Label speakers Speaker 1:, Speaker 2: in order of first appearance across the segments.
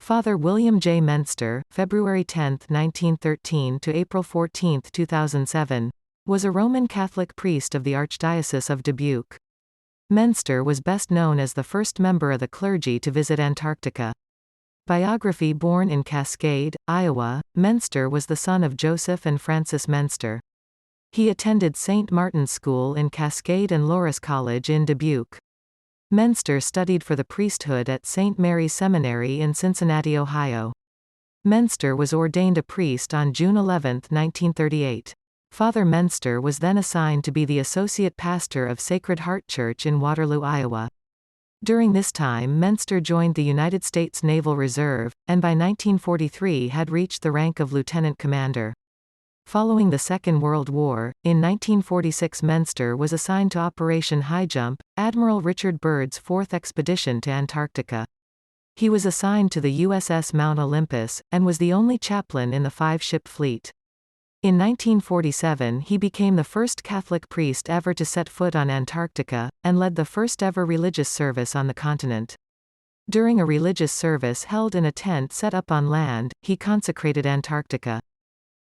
Speaker 1: Father William J. Menster, February 10, 1913 to April 14, 2007, was a Roman Catholic priest of the Archdiocese of Dubuque. Menster was best known as the first member of the clergy to visit Antarctica. Biography. Born in Cascade, Iowa, Menster was the son of Joseph and Frances Menster. He attended St. Martin's School in Cascade and Loras College in Dubuque. Menster studied for the priesthood at St. Mary's Seminary in Cincinnati, Ohio. Menster was ordained a priest on June 11, 1938. Father Menster was then assigned to be the associate pastor of Sacred Heart Church in Waterloo, Iowa. During this time Menster joined the United States Naval Reserve, and by 1943 had reached the rank of lieutenant commander. Following the Second World War, in 1946 Menster was assigned to Operation High Jump, Admiral Richard Byrd's fourth expedition to Antarctica. He was assigned to the USS Mount Olympus, and was the only chaplain in the five-ship fleet. In 1947 he became the first Catholic priest ever to set foot on Antarctica, and led the first ever religious service on the continent. During a religious service held in a tent set up on land, he consecrated Antarctica.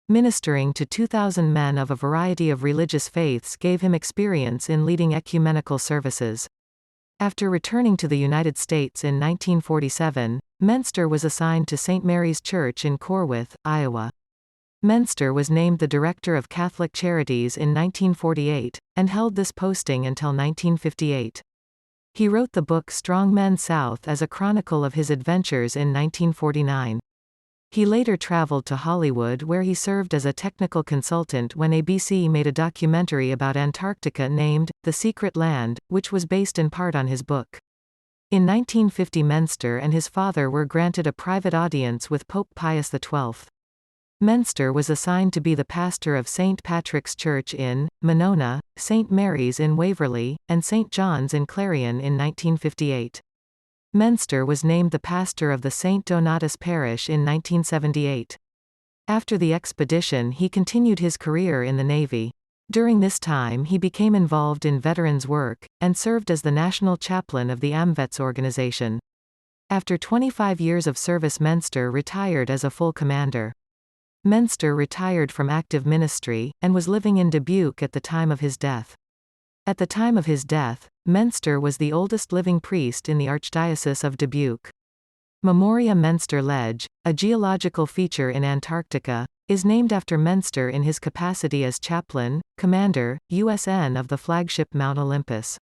Speaker 1: Ministering to 2,000 men of a variety of religious faiths gave him experience in leading ecumenical services. After returning to the United States in 1947, Menster was assigned to St. Mary's Church in Corwith, Iowa. Menster was named the Director of Catholic Charities in 1948, and held this posting until 1958. He wrote the book Strong Men South as a chronicle of his adventures in 1949. He later traveled to Hollywood where he served as a technical consultant when ABC made a documentary about Antarctica named The Secret Land, which was based in part on his book. In 1950 Menster and his father were granted a private audience with Pope Pius XII. Menster was assigned to be the pastor of St. Patrick's Church in Monona, St. Mary's in Waverly, and St. John's in Clarion in 1958. Menster was named the pastor of the St. Donatus Parish in 1978. After the expedition he continued his career in the Navy. During this time he became involved in veterans work, and served as the national chaplain of the AMVETS organization. After 25 years of service Menster retired as a full commander. Menster retired from active ministry, and was living in Dubuque at the time of his death. At the time of his death, Menster was the oldest living priest in the Archdiocese of Dubuque. Memoria Menster Ledge, a geological feature in Antarctica, is named after Menster in his capacity as chaplain, commander, USN of the flagship Mount Olympus.